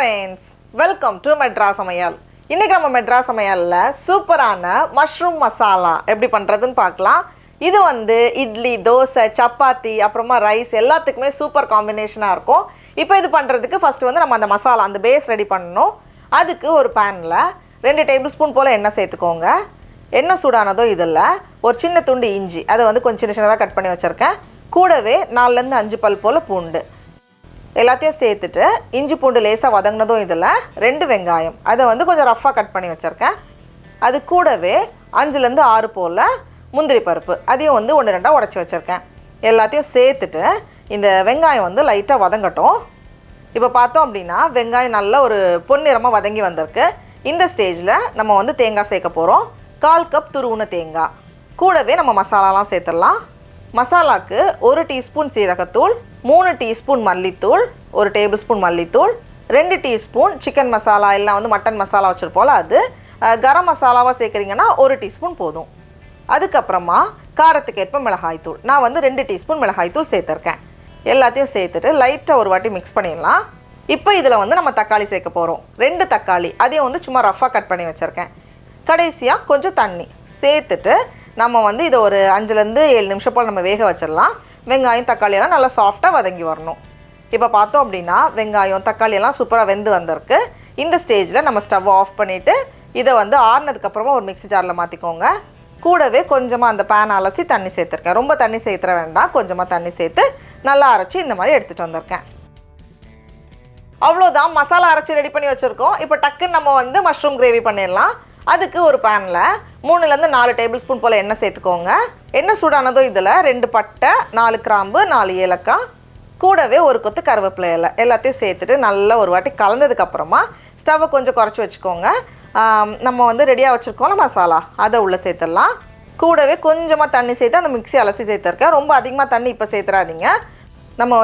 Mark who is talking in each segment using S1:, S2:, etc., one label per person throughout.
S1: Friends, welcome to Madras சமையல். இன்றைக்கி நம்ம மெட்ராஸ் சமையலில் சூப்பரான மஷ்ரூம் மசாலா எப்படி பண்ணுறதுன்னு பார்க்கலாம். இது இட்லி, தோசை, சப்பாத்தி, அப்புறமா ரைஸ் எல்லாத்துக்குமே சூப்பர் காம்பினேஷனாக இருக்கும். இப்போ இது பண்ணுறதுக்கு ஃபஸ்ட்டு நம்ம அந்த மசாலா, அந்த பேஸ் ரெடி பண்ணணும். அதுக்கு ஒரு பேனில் 2 டேபிள் ஸ்பூன் போல் எண்ணெய் சேர்த்துக்கோங்க. எண்ணெய் சூடானதோ இதில் ஒரு சின்ன துண்டு இஞ்சி, அதை கொஞ்சம் சின்ன சின்னதாக கட் பண்ணி வச்சுருக்கேன். கூடவே 4லேருந்து 5 பல் போல் பூண்டு எல்லாத்தையும் சேர்த்துட்டு, இஞ்சி பூண்டு லேசாக வதங்கினதும் இதில் 2 வெங்காயம், அதை கொஞ்சம் ரஃப்பாக கட் பண்ணி வச்சுருக்கேன். அது கூடவே 5லேருந்து 6 போல் முந்திரி பருப்பு, அதையும் 1-2 உடச்சி வச்சுருக்கேன். எல்லாத்தையும் சேர்த்துட்டு இந்த வெங்காயம் லைட்டாக வதங்கட்டும். இப்போ பார்த்தோம் அப்படின்னா வெங்காயம் நல்ல ஒரு பொன்னிறமாக வதங்கி வந்திருக்கு. இந்த ஸ்டேஜில் நம்ம தேங்காய் சேர்க்க போகிறோம். 1/4 கப் துருவுன தேங்காய். கூடவே நம்ம மசாலாலாம் சேர்த்துடலாம். மசாலாவுக்கு 1 டீஸ்பூன் சீரகத்தூள், 3 டீஸ்பூன் மல்லித்தூள், 1 டேபிள் ஸ்பூன் மல்லித்தூள், 2 டீஸ்பூன் சிக்கன் மசாலா, இல்லை மட்டன் மசாலா வச்சுருப்போம் அது. கரம் மசாலாவாக சேர்க்குறீங்கன்னா 1 டீஸ்பூன் போதும். அதுக்கப்புறமா காரத்துக்கு ஏற்ப மிளகாய்த்தூள், நான் 2 டீஸ்பூன் மிளகாய்த்தூள் சேர்த்துருக்கேன். எல்லாத்தையும் சேர்த்துட்டு லைட்டாக ஒரு வாட்டி மிக்ஸ் பண்ணிடலாம். இப்போ இதில் நம்ம தக்காளி சேர்க்க போகிறோம். 2 தக்காளி, அதையும் சும்மா ரஃப்பாக கட் பண்ணி வச்சுருக்கேன். கடைசியாக கொஞ்சம் தண்ணி சேர்த்துட்டு நம்ம இதை ஒரு 5லேருந்து 7 நிமிஷம் போல் நம்ம வேக வச்சிடலாம். வெங்காயம் தக்காளியெல்லாம் நல்லா சாஃப்டாக வதங்கி வரணும். இப்போ பார்த்தோம் அப்படின்னா வெங்காயம் தக்காளியெல்லாம் சூப்பராக வெந்து வந்திருக்கு. இந்த ஸ்டேஜில் நம்ம ஸ்டவ் ஆஃப் பண்ணிவிட்டு இதை ஆறுனதுக்கப்புறமா ஒரு மிக்ஸி ஜாரில் மாற்றிக்கோங்க. கூடவே கொஞ்சமாக அந்த பேன் அலசி தண்ணி சேர்த்துருக்கேன். ரொம்ப தண்ணி சேர்த்துற வேண்டாம், கொஞ்சமாக தண்ணி சேர்த்து நல்லா அரைச்சி இந்த மாதிரி எடுத்துகிட்டு வந்திருக்கேன். அவ்வளோதான், மசாலா அரைச்சி ரெடி பண்ணி வச்சுருக்கோம். இப்போ டக்குன்னு நம்ம மஷ்ரூம் கிரேவி பண்ணிடலாம். அதுக்கு ஒரு பேனில் 3லேருந்து 4 டேபிள் ஸ்பூன் போல் எண்ணெய் சேர்த்துக்கோங்க. எண்ணெய் சூடானதோ இதில் 2 பட்டை, 4 கிராம்பு, 4 ஏலக்காய், கூடவே ஒரு கொத்து கருவேப்பிலை இலை எல்லாத்தையும் சேர்த்துட்டு நல்லா ஒரு வாட்டி கலந்ததுக்கப்புறமா ஸ்டவ்வை கொஞ்சம் குறைச்சி வச்சுக்கோங்க. நம்ம ரெடியாக வச்சுருக்கோம்ல மசாலா, அதை உள்ளே சேர்த்துடலாம். கூடவே கொஞ்சமாக தண்ணி சேர்த்து அந்த மிக்ஸி அலசி சேர்த்துருக்கேன். ரொம்ப அதிகமாக தண்ணி இப்போ சேர்த்துறாதீங்க, நம்ம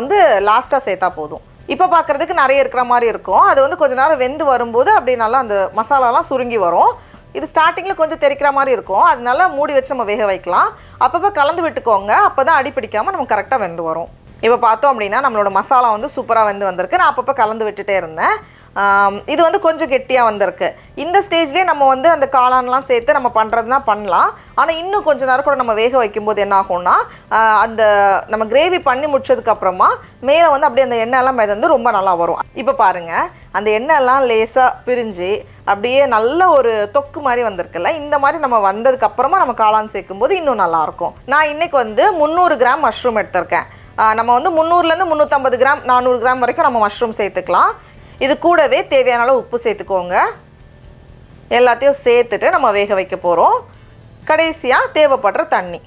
S1: லாஸ்ட்டாக சேர்த்தா போதும். இப்போ பார்க்குறதுக்கு நிறைய இருக்கிற மாதிரி இருக்கும். அது கொஞ்சம் நேரம் வெந்து வரும்போது அப்படி நல்லா அந்த மசாலாலாம் சுருங்கி வரும். இது ஸ்டார்டிங்கில் கொஞ்சம் தெறிக்கிற மாதிரி இருக்கும், அதனால மூடி வச்சு நம்ம வேக வைக்கலாம். அப்பப்போ கலந்து விட்டுக்கோங்க, அப்போ தான் அடி பிடிக்காமல் நம்ம கரெக்டாக வெந்து வரும். இப்போ பார்த்தோம் அப்படின்னா நம்மளோட மசாலா சூப்பராக வெந்து வந்திருக்கு. நான் அப்பப்போ கலந்து விட்டுட்டே இருந்தேன். இது கொஞ்சம் கெட்டியாக வந்திருக்கு. இந்த ஸ்டேஜ்லேயே நம்ம அந்த காளான்லாம் சேர்த்து நம்ம பண்ணுறதுனா பண்ணலாம். ஆனால் இன்னும் கொஞ்சம் நேரம் கூட நம்ம வேக வைக்கும்போது என்ன ஆகும்னா, அந்த நம்ம கிரேவி பண்ணி முடிச்சதுக்கப்புறமா மேலே அப்படியே அந்த எண்ணெயெல்லாம் மிதந்து ரொம்ப நல்லா வரும். இப்போ பாருங்கள், அந்த எண்ணெயெல்லாம் லேசாக பிரிஞ்சு அப்படியே நல்ல ஒரு தொக்கு மாதிரி வந்திருக்குல்ல. இந்த மாதிரி நம்ம வந்ததுக்கப்புறமா நம்ம காளான் சேர்க்கும்போது இன்னும் நல்லாயிருக்கும். நான் இன்றைக்கி 300 கிராம் மஷ்ரூம் எடுத்திருக்கேன். நம்ம 300லேருந்து 350 கிராம் 400 கிராம் வரைக்கும் நம்ம மஷ்ரூம் சேர்த்துக்கலாம். இது கூடவே தேவையான அளவு உப்பு சேர்த்துக்கோங்க. எல்லாத்தையும் சேர்த்துட்டு நம்ம வேக வைக்க போகிறோம். கடைசியாக தேவைப்படுற தண்ணி.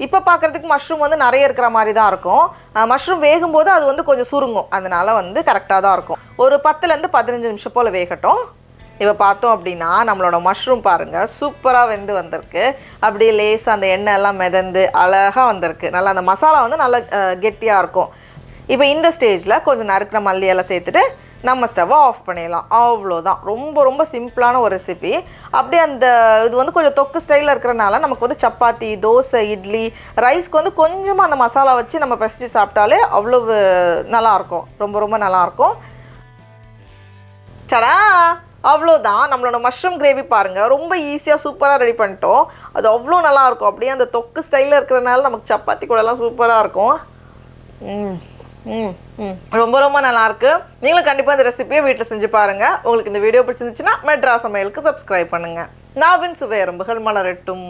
S1: இப்போ பார்க்குறதுக்கு மஷ்ரூம் நிறைய இருக்கிற மாதிரி தான் இருக்கும். மஷ்ரூம் வேகும்போது அது கொஞ்சம் சுருங்கும், அதனால் கரெக்டாக தான் இருக்கும். ஒரு 10லேருந்து 15 நிமிஷம் போல் வேகட்டும். இப்போ பார்த்தோம் அப்படின்னா நம்மளோட மஷ்ரூம் பாருங்கள் சூப்பராக வெந்து வந்திருக்கு. அப்படியே லேசாக அந்த எண்ணெய் எல்லாம் மிதந்து அழகாக வந்திருக்கு. நல்லா அந்த மசாலா நல்லா கெட்டியாக இருக்கும். இப்போ இந்த ஸ்டேஜில் கொஞ்சம் நறுக்கிற மல்லி எல்லாம் சேர்த்துட்டு நம்ம ஸ்டவ்வை ஆஃப் பண்ணிடலாம். அவ்வளோதான், ரொம்ப ரொம்ப சிம்பிளான ஒரு ரெசிபி. அப்படியே அந்த இது கொஞ்சம் தொக்கு ஸ்டைலில் இருக்கிறனால நமக்கு சப்பாத்தி, தோசை, இட்லி, ரைஸ்க்கு கொஞ்சமாக அந்த மசாலா வச்சு நம்ம பெசட்டி சாப்பிட்டாலே அவ்வளவு நல்லாயிருக்கும், ரொம்ப ரொம்ப நல்லாயிருக்கும். சடா, அவ்வளோதான், நம்மளோட மஷ்ரூம் கிரேவி பாருங்கள் ரொம்ப ஈஸியாக சூப்பராக ரெடி பண்ணிட்டோம். அது அவ்வளோ நல்லாயிருக்கும். அப்படியே அந்த தொக்கு ஸ்டைலில் இருக்கிறனால நமக்கு சப்பாத்தி கூடலாம் சூப்பராக இருக்கும். ரொம்ப ரொம்ப நல்லாயிருக்கு. நீங்களும் கண்டிப்பாக இந்த ரெசிபியை வீட்டில் செஞ்சு பாருங்கள். உங்களுக்கு இந்த வீடியோ பிடிச்சிருந்துச்சுன்னா மெட்ராஸ் சமையலுக்கு சப்ஸ்கிரைப் பண்ணுங்கள். நாவின் சுவை எறும்புகள் மலரட்டும்.